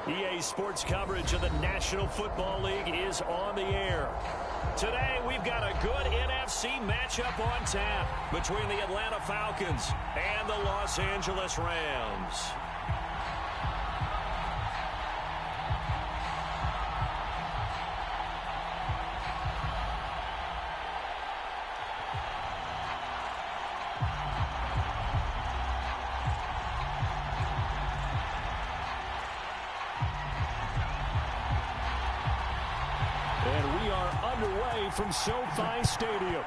EA Sports coverage of the National Football League is on the air. Today, we've got a good NFC matchup on tap between the Atlanta Falcons and the Los Angeles Rams. From SoFi Stadium.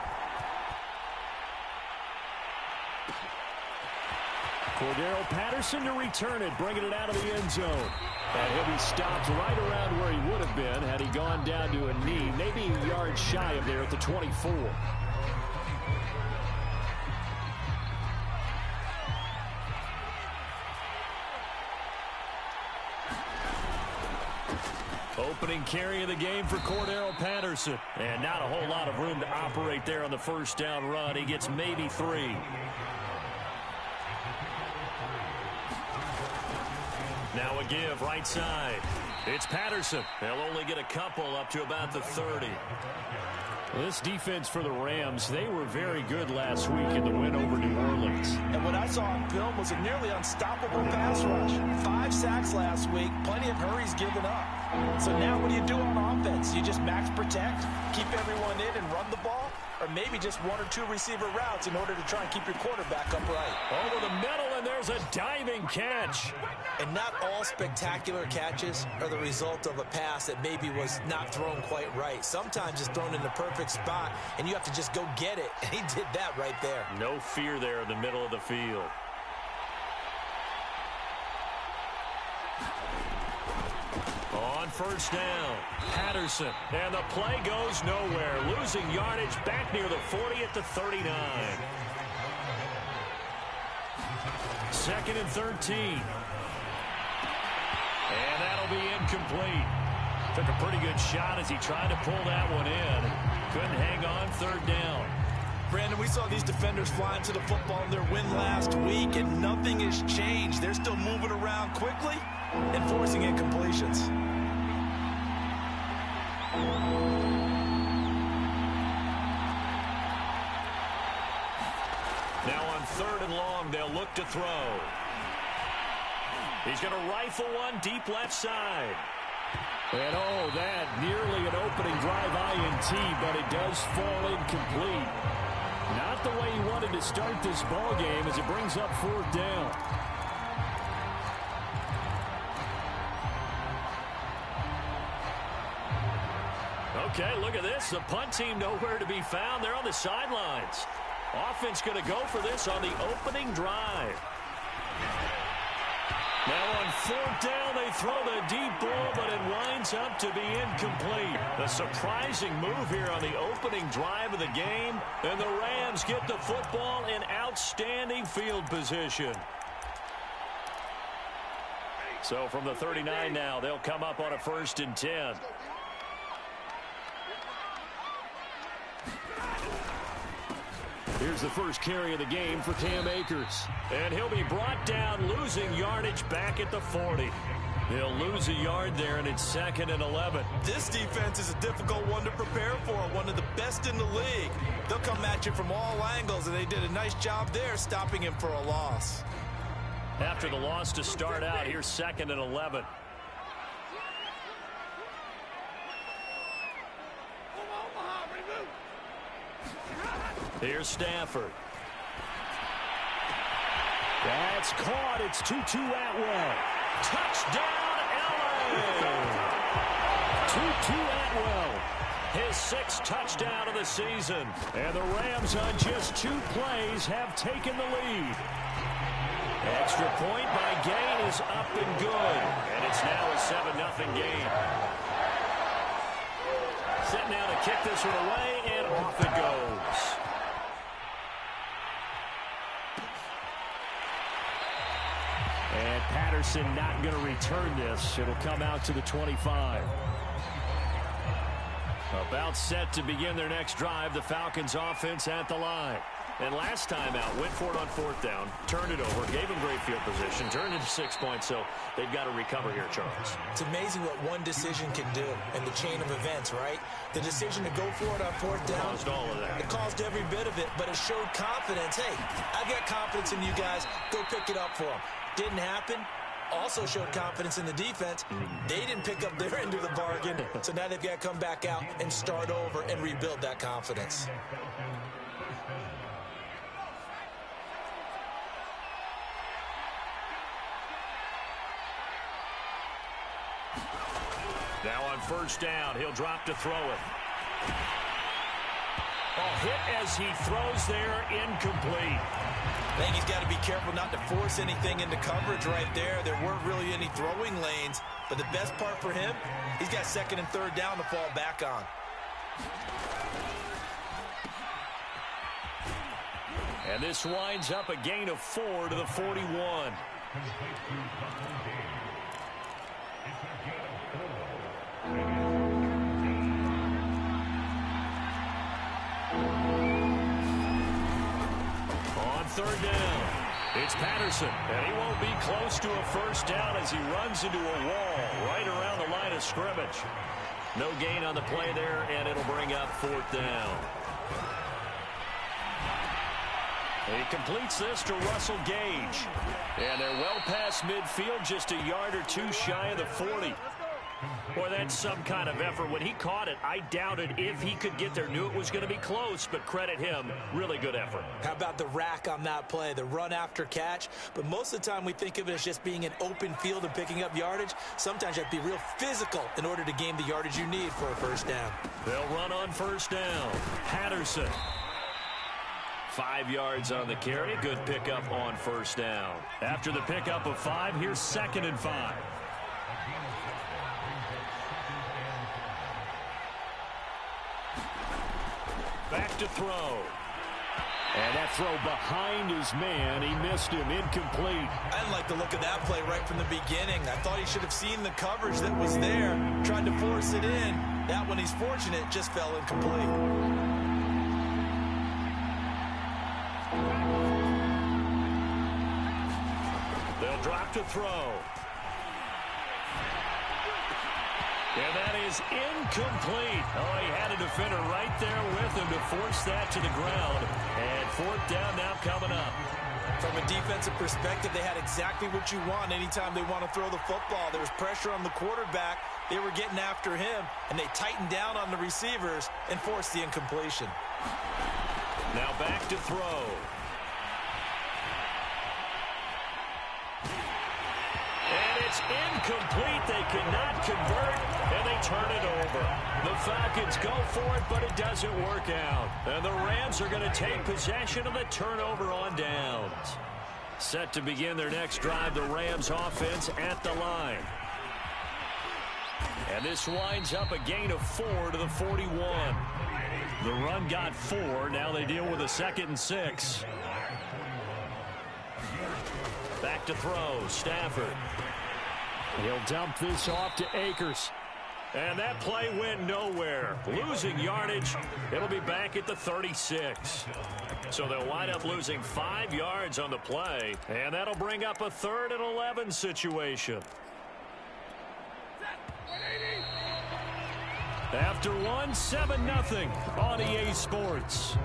Cordero Patterson to return it, bringing it out of the end zone. And he'll be stopped right around where he would have been had he gone down to a knee, maybe a yard shy of there at the 24. Opening carry of the game for Cordero Patterson. And not a whole lot of room to operate there on the first down run. He gets maybe 3. Now a give right side. It's Patterson. They'll only get a couple up to about the 30. This defense for the Rams, they were very good last week in the win over New Orleans. And what I saw on film was a nearly unstoppable pass rush. 5 sacks last week, plenty of hurries given up. So now what do you do on offense? You just max protect, keep everyone in and run the ball? Or maybe just 1 or 2 receiver routes in order to try and keep your quarterback upright. Over the middle, and there's a diving catch. And not all spectacular catches are the result of a pass that maybe was not thrown quite right. Sometimes it's thrown in the perfect spot, and you have to just go get it. And he did that right there. No fear there in the middle of the field. On first down, Patterson, and the play goes nowhere. Losing yardage back near the 40 at the 39. 2nd and 13. And that'll be incomplete. Took a pretty good shot as he tried to pull that one in. Couldn't hang on 3rd down. Brandon, we saw these defenders flying to the football in their win last week, and nothing has changed. They're still moving around quickly and forcing incompletions. Now on 3rd and long, they'll look to throw. He's going to rifle one deep left side. And oh, that nearly an opening drive INT, but it does fall incomplete. Not the way he wanted to start this ball game as it brings up 4th down. Okay, look at this. The punt team nowhere to be found. They're on the sidelines. Offense going to go for this on the opening drive. Now on 4th down, they throw the deep ball, but it winds up to be incomplete. A surprising move here on the opening drive of the game, and the Rams get the football in outstanding field position. So from the 39 now, they'll come up on a 1st and 10. Here's the first carry of the game for Cam Akers. And he'll be brought down, losing yardage back at the 40. He'll lose a yard there, and it's 2nd and 11. This defense is a difficult one to prepare for, one of the best in the league. They'll come at you from all angles, and they did a nice job there stopping him for a loss. After the loss to start out, here's 2nd and 11. Here's Stafford. That's caught. It's Tutu Atwell. Touchdown, LA! Tutu Atwell, his 6th touchdown of the season. And the Rams on just 2 plays have taken the lead. Extra point by Gain is up and good. And it's now a 7-0 game. Set now to kick this one away, and off it goes. And Patterson not going to return this. It'll come out to the 25. About set to begin their next drive. The Falcons offense at the line. And last time out, went for it on fourth down, turned it over, gave him great field position, turned into 6 points, so they've got to recover here, Charles. It's amazing what one decision can do in the chain of events, right? The decision to go for it on fourth down. Caused all of that. It caused every bit of it, but it showed confidence. Hey, I've got confidence in you guys. Go pick it up for them. Didn't happen. Also showed confidence in the defense. They didn't pick up their end of the bargain, so now they've got to come back out and start over and rebuild that confidence. Now on first down, he'll drop to throw it. Hit as he throws there, incomplete. I think he's got to be careful not to force anything into coverage right there. There weren't really any throwing lanes, but the best part for him, he's got second and third down to fall back on. And this winds up a gain of 4 to the 41. Third down. It's Patterson, and he won't be close to a first down as he runs into a wall right around the line of scrimmage. No gain on the play there, and it'll bring up fourth down. He completes this to Russell Gage. And they're well past midfield, just a yard or two shy of the 40. Boy, that's some kind of effort. When he caught it, I doubted if he could get there. Knew it was going to be close, but credit him. Really good effort. How about the rack on that play, the run after catch? But most of the time we think of it as just being an open field and picking up yardage. Sometimes you have to be real physical in order to gain the yardage you need for a first down. They'll run on first down. Patterson. 5 yards on the carry. Good pickup on first down. After the pickup of 5, here's second and 5. Back to throw. And that throw behind his man. He missed him. Incomplete. I didn't like the look of that play right from the beginning. I thought he should have seen the coverage that was there. Tried to force it in. That one, he's fortunate, just fell incomplete. They'll drop to throw. And that is incomplete. Oh, he had a defender right there with him to force that to the ground. And fourth down now coming up. From a defensive perspective, they had exactly what you want anytime they want to throw the football. There was pressure on the quarterback. They were getting after him, and they tightened down on the receivers and forced the incompletion. Now back to throw. And it's incomplete. They cannot convert, and they turn it over. The Falcons go for it, but it doesn't work out. And the Rams are going to take possession of the turnover on downs. Set to begin their next drive, the Rams offense at the line. And this winds up a gain of 4 to the 41. The run got 4. Now they deal with a 2nd and 6. Back to throw. Stafford. He'll dump this off to Akers. And that play went nowhere. Losing yardage. It'll be back at the 36. So they'll wind up losing 5 yards on the play. And that'll bring up a 3rd and 11 situation. After one, 7-0 on EA Sports.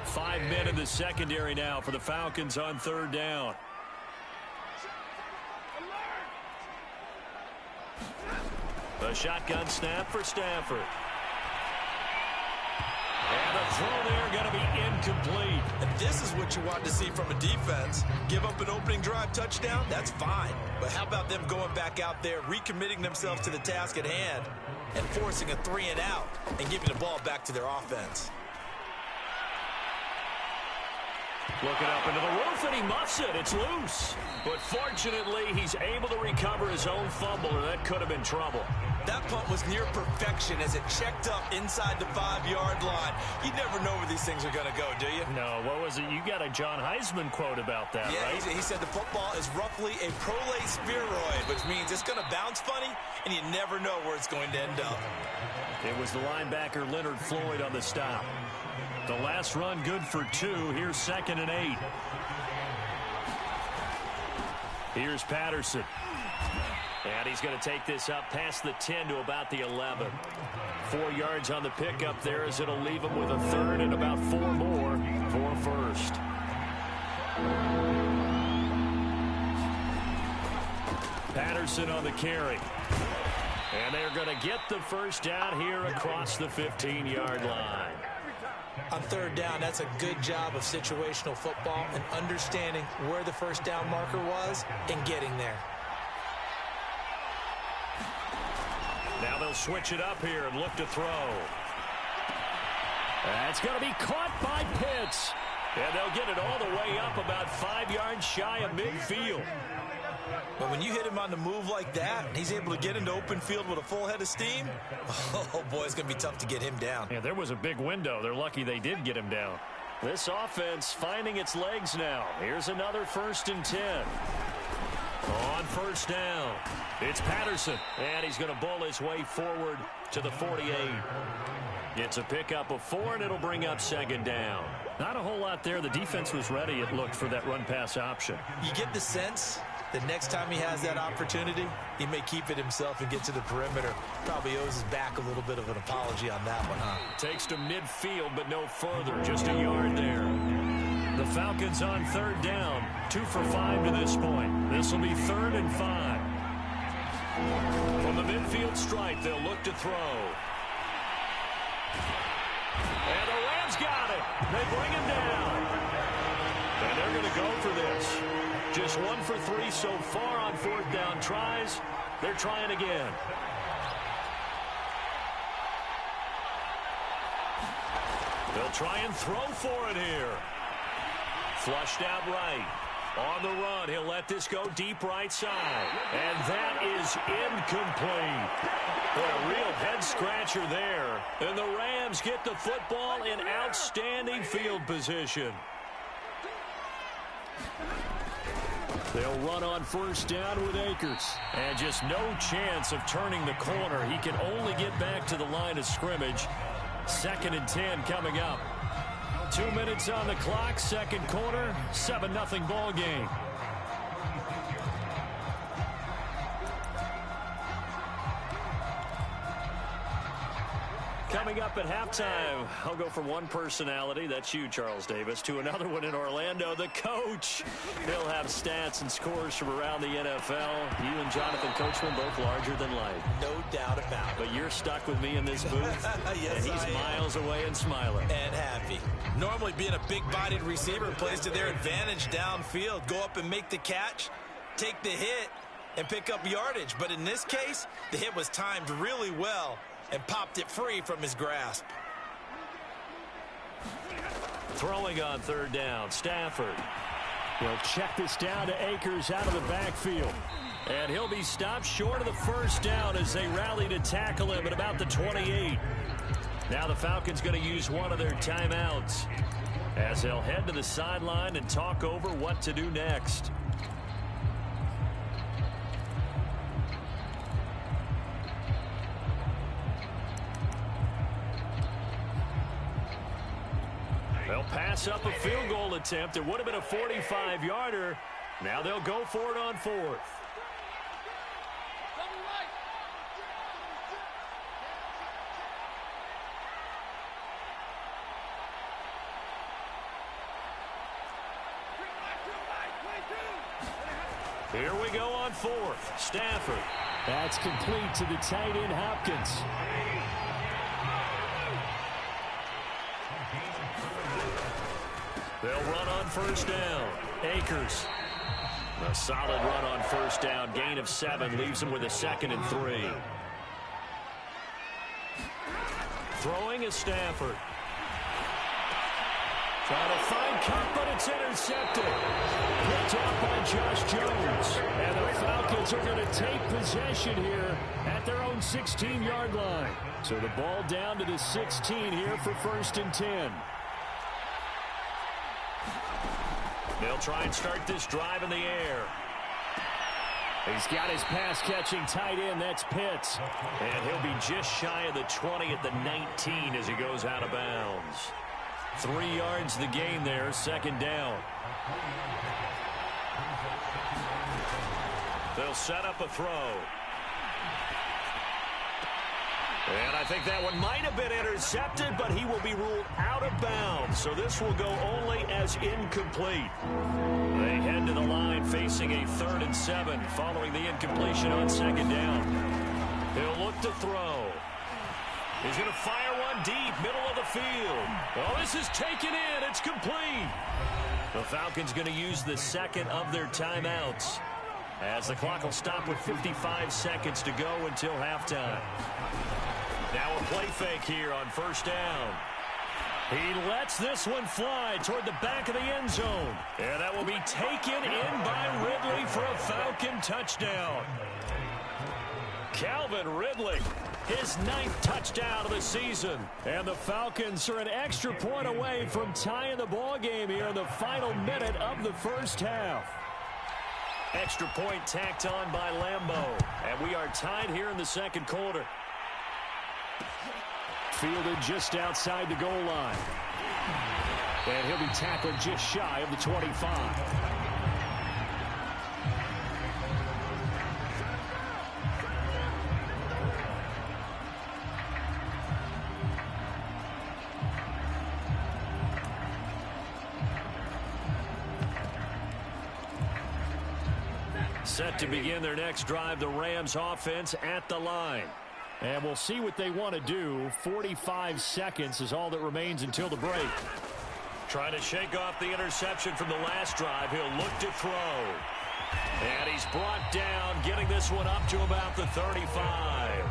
5 men in the secondary now for the Falcons on 3rd down. The shotgun snap for Stafford. And the throw there going to be incomplete. And this is what you want to see from a defense. Give up an opening drive touchdown, that's fine. But how about them going back out there, recommitting themselves to the task at hand, and forcing a 3 and out, and giving the ball back to their offense. Looking up into the roof, and he muffs it. It's loose. But fortunately, he's able to recover his own fumble, or that could have been trouble. That punt was near perfection as it checked up inside the 5-yard line. You never know where these things are going to go, do you? No, what was it? You got a John Heisman quote about that, right? Yeah, he said the football is roughly a prolate spheroid, which means it's going to bounce funny, and you never know where it's going to end up. It was the linebacker Leonard Floyd on the stop. The last run good for 2. Here's 2nd and 8. Here's Patterson. And he's going to take this up past the 10 to about the 11. 4 yards on the pickup there as it'll leave him with a 3rd and about 4 more for first. Patterson on the carry. And they're going to get the first down here across the 15-yard line. On 3rd down, that's a good job of situational football and understanding where the first down marker was and getting there. Now they'll switch it up here and look to throw. That's going to be caught by Pitts. And they'll get it all the way up about 5 yards shy of midfield. But when you hit him on the move like that, and he's able to get into open field with a full head of steam, oh boy, it's going to be tough to get him down. Yeah, there was a big window. They're lucky they did get him down. This offense finding its legs now. Here's another 1st and 10. On 1st down, it's Patterson, and he's going to bowl his way forward to the 48. It's a pickup of 4, and it'll bring up 2nd down. Not a whole lot there. The defense was ready, it looked, for that run-pass option. You get the sense that next time he has that opportunity, he may keep it himself and get to the perimeter. Probably owes his back a little bit of an apology on that one, huh? Takes to midfield, but no further. Just a yard there. The Falcons on 3rd down. 2 for 5 to this point. This will be 3rd and 5. From the midfield stripe, they'll look to throw. And the Rams got it. They bring him down. And they're going to go for this. Just 1 for 3 so far on 4th down tries. They're trying again. They'll try and throw for it here. Flushed out right. On the run, he'll let this go deep right side. And that is incomplete. A real head-scratcher there. And the Rams get the football in outstanding field position. They'll run on 1st down with Akers. And just no chance of turning the corner. He can only get back to the line of scrimmage. 2nd and 10 coming up. 2 minutes on the clock, 2nd quarter, 7-0 ball game. Coming up at halftime, I'll go from one personality, that's you, Charles Davis, to another one in Orlando, the coach. He'll have stats and scores from around the NFL. You and Jonathan Coachman both larger than life. No doubt about it. But you're stuck with me in this booth. Yes, and he's miles away and smiling. And happy. Normally being a big-bodied receiver plays to their advantage downfield. Go up and make the catch, take the hit, and pick up yardage. But in this case, the hit was timed really well and popped it free from his grasp. Throwing on 3rd down, Stafford. He'll check this down to Akers out of the backfield. And he'll be stopped short of the 1st down as they rally to tackle him at about the 28. Now the Falcons going to use one of their timeouts as they'll head to the sideline and talk over what to do next. They'll pass up a field goal attempt. It would have been a 45-yarder. Now they'll go for it on 4th. Here we go on 4th. Stafford. That's complete to the tight end, Hopkins. They'll run on 1st down. Akers. A solid run on 1st down. Gain of 7 leaves him with a 2nd and 3. Throwing is Stafford. Trying to find Cup, but it's intercepted. Picked up by Josh Jones. And the Falcons are going to take possession here at their own 16-yard line. So the ball down to the 16 here for 1st and 10. They'll try and start this drive in the air. He's got his pass-catching tight end. That's Pitts. And he'll be just shy of the 20 at the 19 as he goes out of bounds. 3 yards the gain there, 2nd down. They'll set up a throw. And I think that one might have been intercepted, but he will be ruled out of bounds. So this will go only as incomplete. They head to the line facing a 3rd and 7 following the incompletion on 2nd down. He'll look to throw. He's going to fire one deep, middle of the field. Oh, this is taken in. It's complete. The Falcons going to use the 2nd of their timeouts as the clock will stop with 55 seconds to go until halftime. Now a play fake here on 1st down. He lets this one fly toward the back of the end zone. And that will be taken in by Ridley for a Falcon touchdown. Calvin Ridley, his 9th touchdown of the season. And the Falcons are an extra point away from tying the ball game here in the final minute of the 1st half. Extra point tacked on by Lambeau. And we are tied here in the 2nd quarter. Fielded just outside the goal line. And he'll be tackled just shy of the 25. Set to begin their next drive, the Rams offense at the line. And we'll see what they want to do. 45 seconds is all that remains until the break. Trying to shake off the interception from the last drive. He'll look to throw. And he's brought down, getting this one up to about the 35.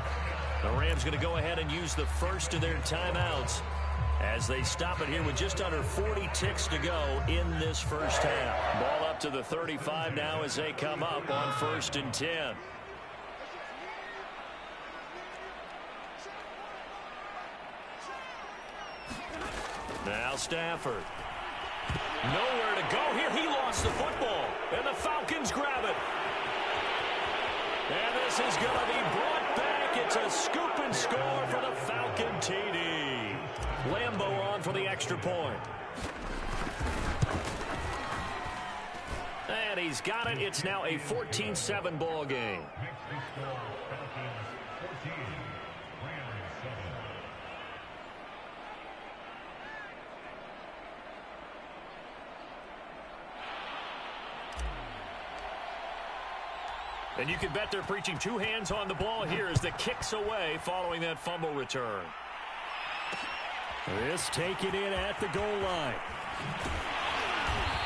The Rams going to go ahead and use the 1st of their timeouts as they stop it here with just under 40 ticks to go in this 1st half. Ball up to the 35 now as they come up on 1st and 10. Now Stafford. Nowhere to go here. He lost the football. And the Falcons grab it. And this is going to be brought back. It's a scoop and score for the Falcon TD. Lambeau on for the extra point. And he's got it. It's now a 14-7 ball game. And you can bet they're preaching 2 hands on the ball here as the kick's away following that fumble return. This taken in at the goal line.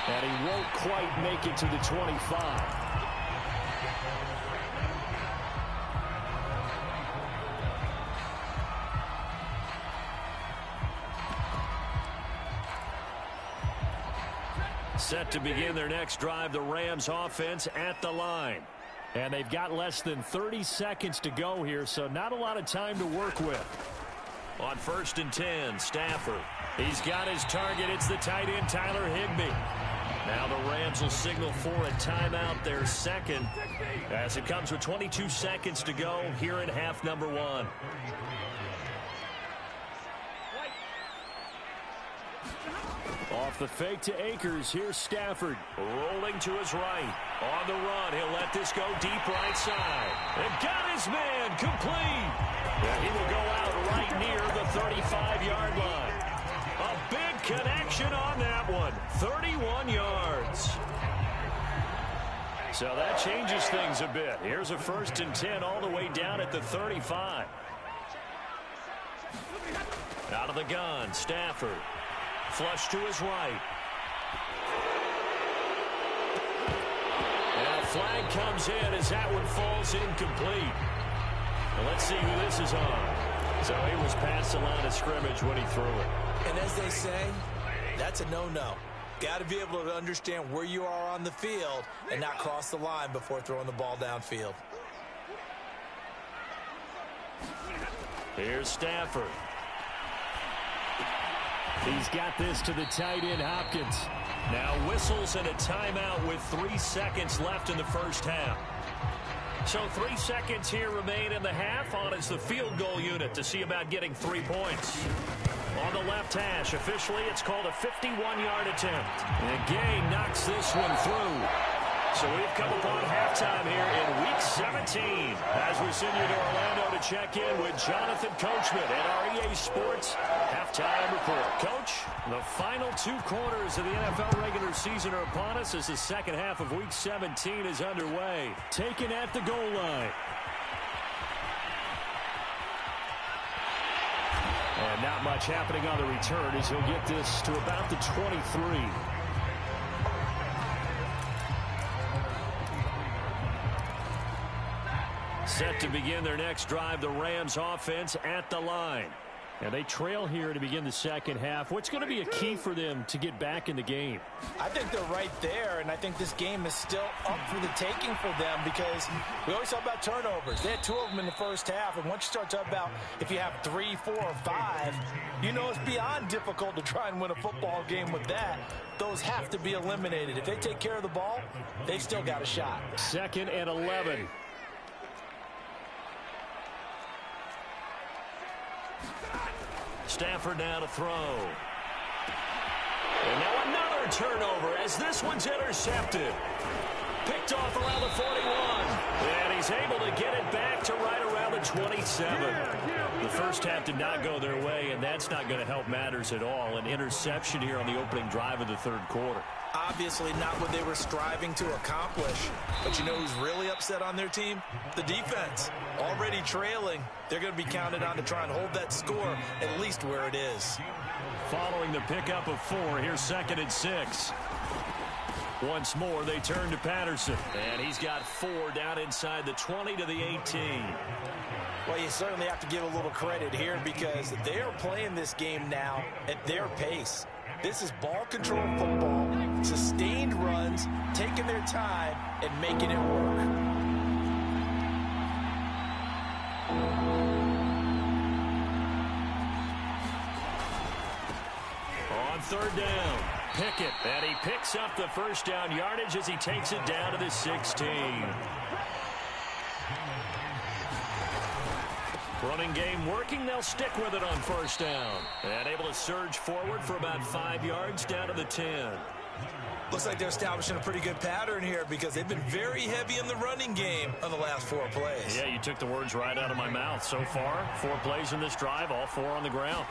And he won't quite make it to the 25. Set to begin their next drive, the Rams offense at the line. And they've got less than 30 seconds to go here, so not a lot of time to work with. On 1st and 10, Stafford. He's got his target. It's the tight end, Tyler Higbee. Now the Rams will signal for a timeout, their 2nd, as it comes with 22 seconds to go here in half number 1. Off the fake to Akers. Here's Stafford. Rolling to his right. On the run. He'll let this go deep right side. And got his man complete. And he will go out right near the 35-yard line. A big connection on that one. 31 yards. So that changes things a bit. Here's a 1st and 10 all the way down at the 35. Out of the gun, Stafford. Flush to his right. And a flag comes in as that one falls incomplete. Well, let's see who this is on. So he was past the line of scrimmage when he threw it. And as they say, That's a no-no. Got to be able to understand where you are on the field and not cross the line before throwing the ball downfield. Here's Stafford. He's got this to the tight end, Hopkins. Now whistles and a timeout with 3 seconds left in the first half. So 3 seconds here remain in the half. On is the field goal unit to see about getting 3 points. On the left hash, officially it's called a 51-yard attempt. And Gay knocks this one through. So we've come upon halftime here in Week 17 as we send you to Orlando to check in with Jonathan Coachman at our EA Sports Halftime Report. Coach, the final 2 quarters of the NFL regular season are upon us as the second half of Week 17 is underway. Taken at the goal line. And not much happening on the return as he'll get this to about the 23. Set to begin their next drive, the Rams offense at the line. And they trail here to begin the second half. What's going to be a key for them to get back in the game? I think they're right there, and I think this game is still up for the taking for them because we always talk about turnovers. They had 2 of them in the first half, and once you start talking about if you have 3, 4, or 5, you know it's beyond difficult to try and win a football game with that. Those have to be eliminated. If they take care of the ball, they've still got a shot. 2nd and 11. Stafford now to throw. And now another turnover as this one's intercepted. Picked off around the 41. And he's able to get it back to right around the 27. The first half did not go their way, and that's not going to help matters at all. An interception here on the opening drive of the third quarter. Obviously not what they were striving to accomplish. But you know who's really upset on their team? The defense. Already trailing. They're going to be counted on to try and hold that score at least where it is. Following the pickup of 4, here's 2nd and 6. Once more, they turn to Patterson. And he's got 4 down inside the 20 to the 18. Well, you certainly have to give a little credit here because they are playing this game now at their pace. This is ball control football, sustained runs, taking their time, and making it work. On 3rd down, Pickett, and he picks up the first down yardage as he takes it down to the 16. Running game working. They'll stick with it on 1st down. And able to surge forward for about 5 yards down to the 10. Looks like they're establishing a pretty good pattern here because they've been very heavy in the running game on the last 4 plays. Yeah, you took the words right out of my mouth. So far, 4 plays in this drive, all 4 on the ground.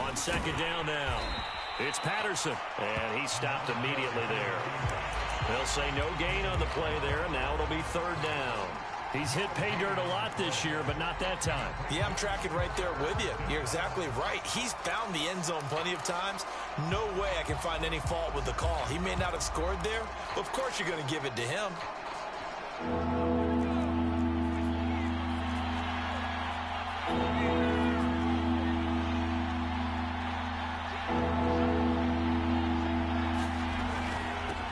On 2nd down now, it's Patterson. And he stopped immediately there. They'll say no gain on the play there, and now it'll be 3rd down. He's hit pay dirt a lot this year, but not that time. Yeah, I'm tracking right there with you. You're exactly right. He's found the end zone plenty of times. No way I can find any fault with the call. He may not have scored there, but of course you're going to give it to him.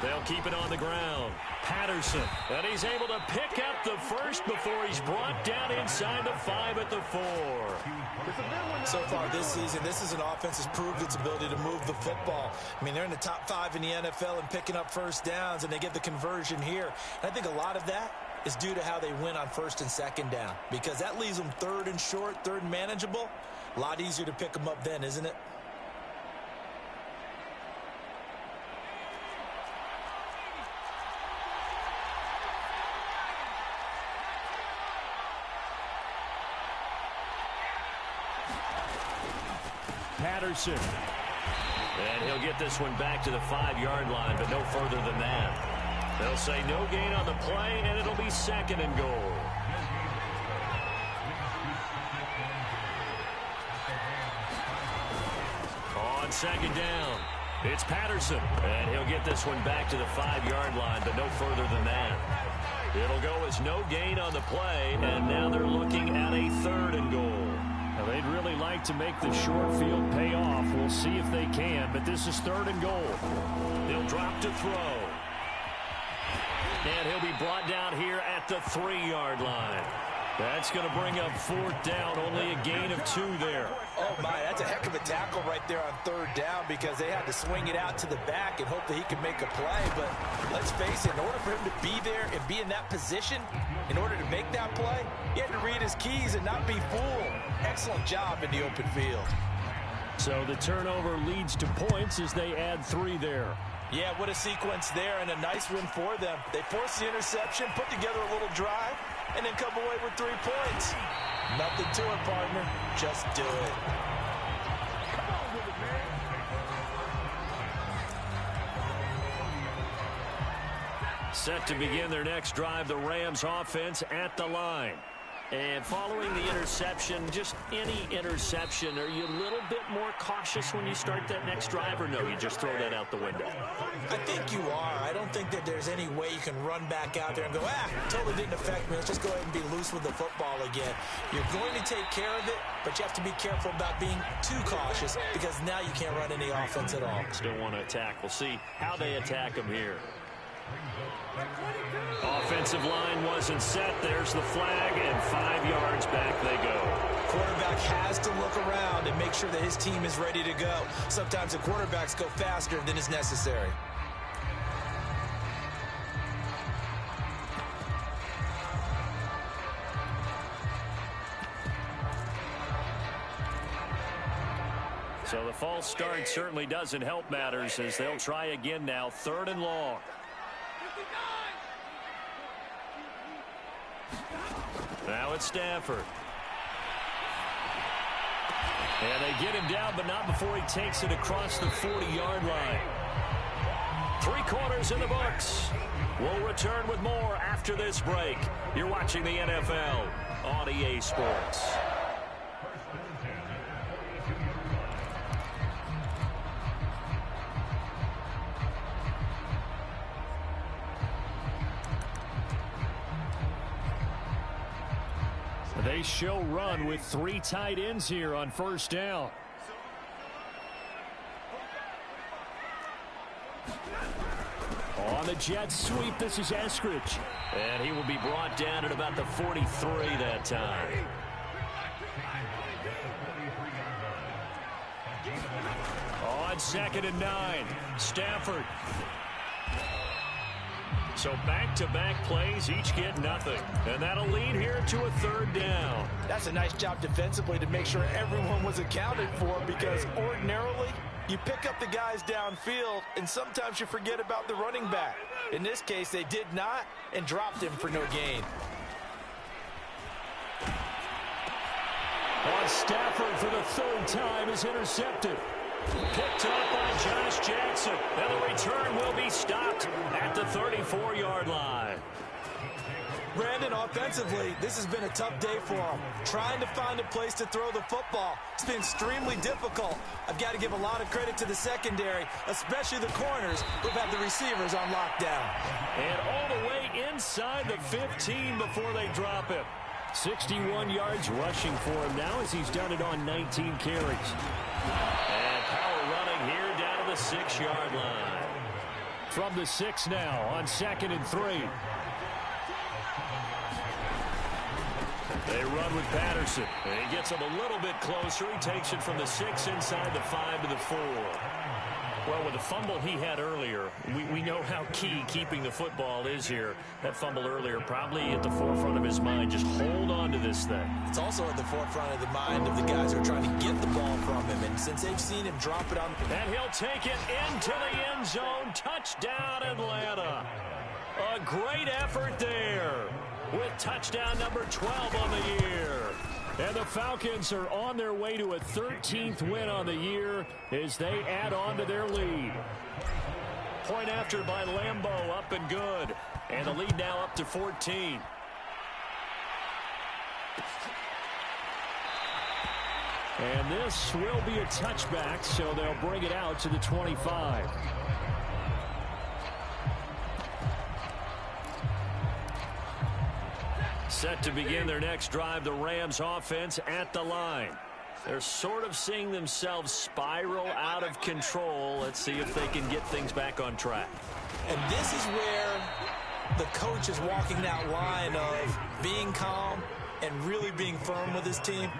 They'll keep it on the ground. Patterson, and he's able to pick up the first before he's brought down inside the 5 at the 4. So far this season, this is an offense that's proved its ability to move the football. I mean, they're in the top 5 in the NFL and picking up first downs, and they get the conversion here. And I think a lot of that is due to how they win on 1st and 2nd down, because that leaves them 3rd and short, 3rd and manageable. A lot easier to pick them up then, isn't it? Patterson. And he'll get this one back to the 5-yard line, but no further than that. They'll say no gain on the play, and it'll be 2nd and goal. On 2nd down, it's Patterson. And he'll get this one back to the 5-yard line, but no further than that. It'll go as no gain on the play, and now they're looking at a 3rd and goal. Now, they'd really like to make the short field pay off. We'll see if they can, but this is 3rd and goal. They'll drop to throw. And he'll be brought down here at the 3-yard line. That's going to bring up 4th down, only a gain of 2 there. Oh, my, that's a heck of a tackle right there on 3rd down because they had to swing it out to the back and hope that he could make a play. But let's face it, in order for him to be there and be in that position, in order to make that play, he had to read his keys and not be fooled. Excellent job in the open field. So the turnover leads to points as they add 3 there. Yeah, what a sequence there and a nice win for them. They forced the interception, put together a little drive, and then come away with 3 points. Nothing to it, partner. Just do it. Come on with it, man. Set to begin their next drive, the Rams offense at the line. And following the interception, just any interception, are you a little bit more cautious when you start that next drive, or no, you just throw that out the window? I think you are. I don't think that there's any way you can run back out there and go, totally didn't affect me. Let's just go ahead and be loose with the football again. You're going to take care of it, but you have to be careful about being too cautious because now you can't run any offense at all. Still want to attack. We'll see how they attack them here. Offensive line wasn't set. There's the flag, and 5 yards back they go. Quarterback has to look around and make sure that his team is ready to go. Sometimes the quarterbacks go faster than is necessary. So the false start certainly doesn't help matters as they'll try again now, 3rd and long. Now it's Stafford. And they get him down, but not before he takes it across the 40-yard line. 3 quarters in the books. We'll return with more after this break. You're watching the NFL on EA Sports. They show run with 3 tight ends here on 1st down. On the jet sweep, this is Eskridge. And he will be brought down at about the 43 that time. On 2nd and 9, Stafford. So back-to-back plays, each get nothing. And that'll lead here to a 3rd down. That's a nice job defensively to make sure everyone was accounted for because ordinarily you pick up the guys downfield and sometimes you forget about the running back. In this case, they did not and dropped him for no gain. On Stafford for the 3rd time is intercepted. Picked up by Josh Jackson. And the return will be stopped at the 34-yard line. Brandon, offensively, this has been a tough day for him. Trying to find a place to throw the football. It's been extremely difficult. I've got to give a lot of credit to the secondary, especially the corners who've had the receivers on lockdown. And all the way inside the 15 before they drop him. 61 yards rushing for him now as he's done it on 19 carries. And power running here down to the 6-yard line. From the 6 now on 2nd and 3. They run with Patterson. And he gets him a little bit closer. He takes it from the 6 inside the 5 to the 4. Well, with the fumble he had earlier, we know how key keeping the football is here. That fumble earlier probably at the forefront of his mind. Just hold on to this thing. It's also at the forefront of the mind of the guys who are trying to get the ball from him. And since they've seen him drop it on... And he'll take it into the end zone. Touchdown, Atlanta. A great effort there with touchdown number 12 on the year. And the Falcons are on their way to a 13th win on the year as they add on to their lead. Point after by Lambeau, up and good. And the lead now up to 14. And this will be a touchback, so they'll bring it out to the 25. Set to begin their next drive, the Rams offense at the line. They're sort of seeing themselves spiral out of control. Let's see if they can get things back on track. And this is where the coach is walking that line of being calm and really being firm with his team.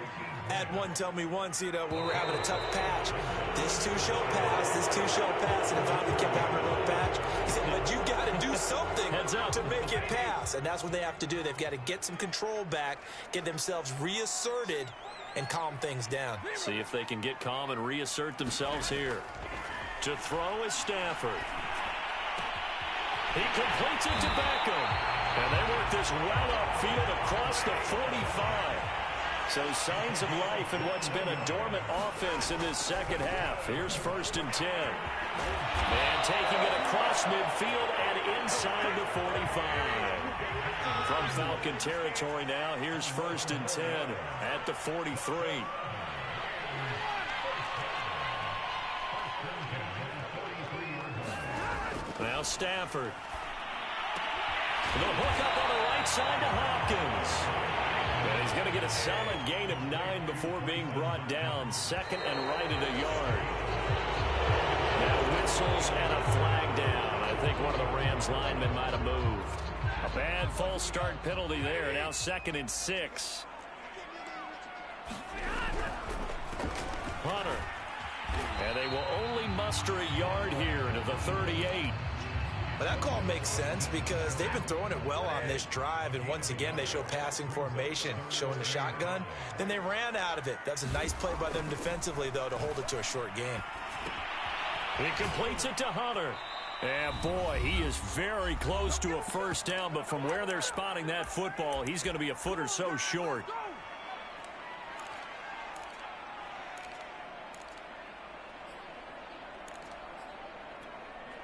I had one tell me once, when we were having a tough patch, this too shall pass, and it finally kept having a rough patch. He said, but you got to do something to make it pass, and that's what they have to do. They've got to get some control back, get themselves reasserted, and calm things down. See if they can get calm and reassert themselves here. To throw is Stafford. He completes it to Beckham, and they work this well upfield across the 45. So signs of life in what's been a dormant offense in this second half. Here's 1st and 10. And taking it across midfield and inside the 45. From Falcon territory now, here's 1st and 10 at the 43. Now Stafford. The hook up on the right side to Hopkins. And he's going to get a solid gain of 9 before being brought down. 2nd and right at a yard. Now whistles and a flag down. I think one of the Rams linemen might have moved. A bad false start penalty there. Now 2nd and 6. Hunter. And they will only muster a yard here to the 38. But that call makes sense because they've been throwing it well on this drive, and once again they show passing formation, showing the shotgun. Then they ran out of it. That's a nice play by them defensively, though, to hold it to a short gain. He completes it to Hunter. And, boy, he is very close to a first down, but from where they're spotting that football, he's going to be a foot or so short.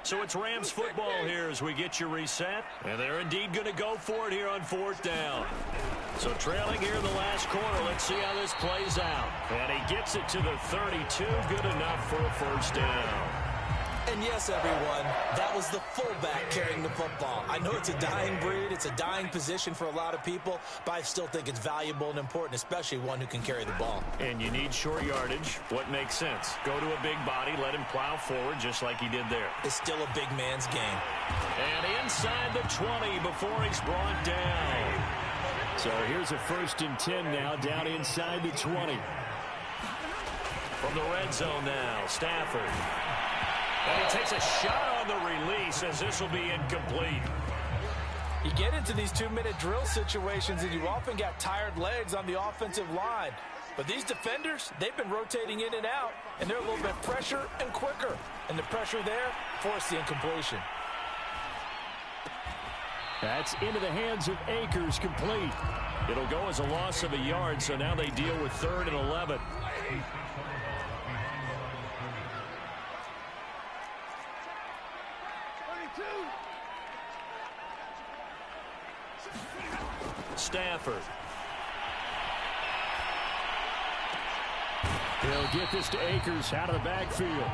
So it's Rams football here as we get you reset. And they're indeed going to go for it here on 4th down. So trailing here in the last quarter. Let's see how this plays out. And he gets it to the 32. Good enough for a first down. And yes, everyone, that was the fullback carrying the football. I know it's a dying breed. It's a dying position for a lot of people, but I still think it's valuable and important, especially one who can carry the ball. And you need short yardage. What makes sense? Go to a big body, let him plow forward just like he did there. It's still a big man's game. And inside the 20 before he's brought down. So here's a 1st and 10 now down inside the 20. From the red zone now, Stafford. And he takes a shot on the release as this will be incomplete. You get into these 2-minute drill situations and you often got tired legs on the offensive line. But these defenders, they've been rotating in and out, and they're a little bit fresher and quicker. And the pressure there forced the incompletion. That's into the hands of Akers, complete. It'll go as a loss of a yard, so now they deal with 3rd and 11. Stafford. He'll get this to Akers out of the backfield.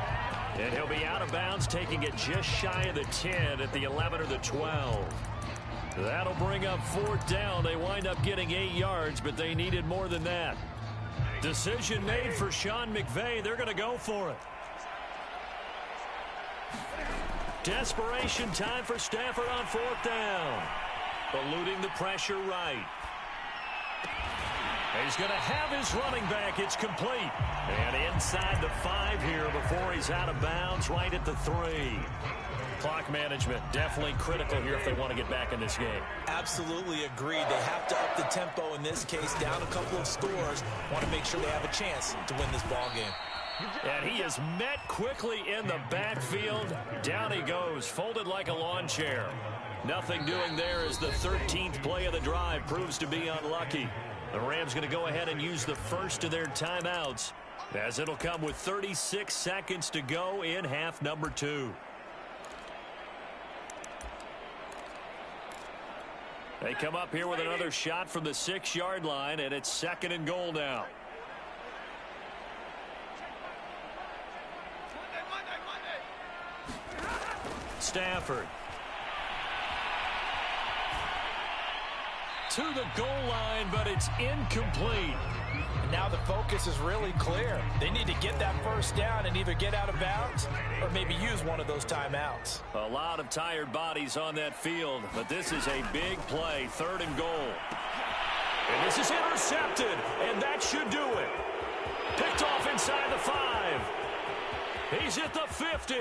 And he'll be out of bounds, taking it just shy of the 10 at the 11 or the 12. That'll bring up 4th down. They wind up getting 8 yards, but they needed more than that. Decision made for Sean McVay. They're going to go for it. Desperation time for Stafford on 4th down. Eluding the pressure right. He's going to have his running back. It's complete. And inside the 5 here before he's out of bounds right at the 3. Clock management definitely critical here if they want to get back in this game. Absolutely agreed. They have to up the tempo in this case, down a couple of scores. Want to make sure they have a chance to win this ball game. And he is met quickly in the backfield. Down he goes, folded like a lawn chair. Nothing doing there as the 13th play of the drive proves to be unlucky. The Rams going to go ahead and use the first of their timeouts, as it'll come with 36 seconds to go in half number 2. They come up here with another shot from the 6-yard line, and it's 2nd and goal now. Stafford. To the goal line, but it's incomplete. Now the focus is really clear. They need to get that first down and either get out of bounds or maybe use one of those timeouts. A lot of tired bodies on that field, but this is a big play, 3rd and goal. And this is intercepted, and that should do it. Picked off inside the 5. He's at the 50.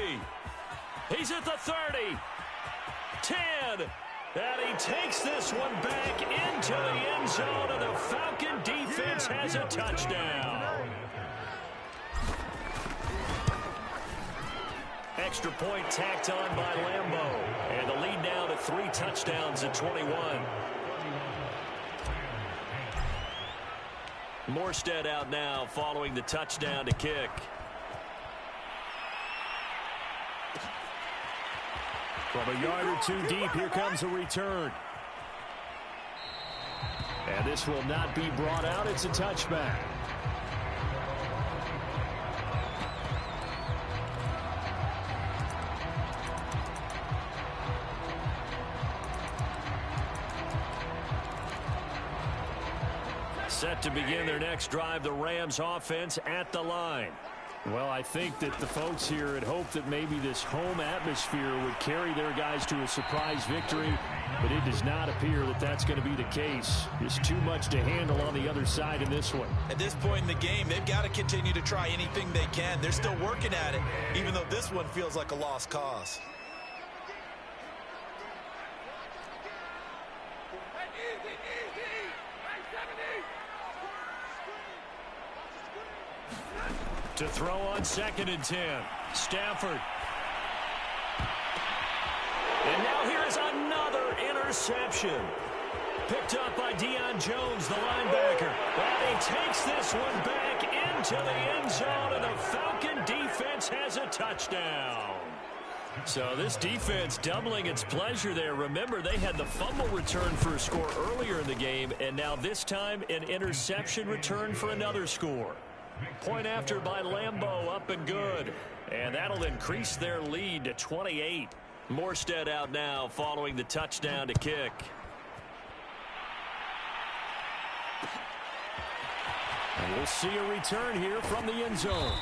He's at the 30. 10. And he takes this one back into the end zone, and the Falcon defense has a touchdown. Extra point tacked on by Lambo. And the lead now to 3 touchdowns at 21. Morstead out now following the touchdown to kick. From a yard or 2 deep, here comes a return. And this will not be brought out. It's a touchback. Set to begin their next drive, the Rams offense at the line. Well, I think that the folks here had hoped that maybe this home atmosphere would carry their guys to a surprise victory, but it does not appear that that's going to be the case. There's too much to handle on the other side in this one. At this point in the game, they've got to continue to try anything they can. They're still working at it, even though this one feels like a lost cause. To throw on 2nd and 10. Stafford. And now here is another interception. Picked up by Deion Jones, the linebacker. And he takes this one back into the end zone, and the Falcon defense has a touchdown. So this defense doubling its pleasure there. Remember, they had the fumble return for a score earlier in the game, and now this time an interception return for another score. Point after by Lambo, up and good. And that'll increase their lead to 28. Morstead out now following the touchdown to kick. And we'll see a return here from the end zone.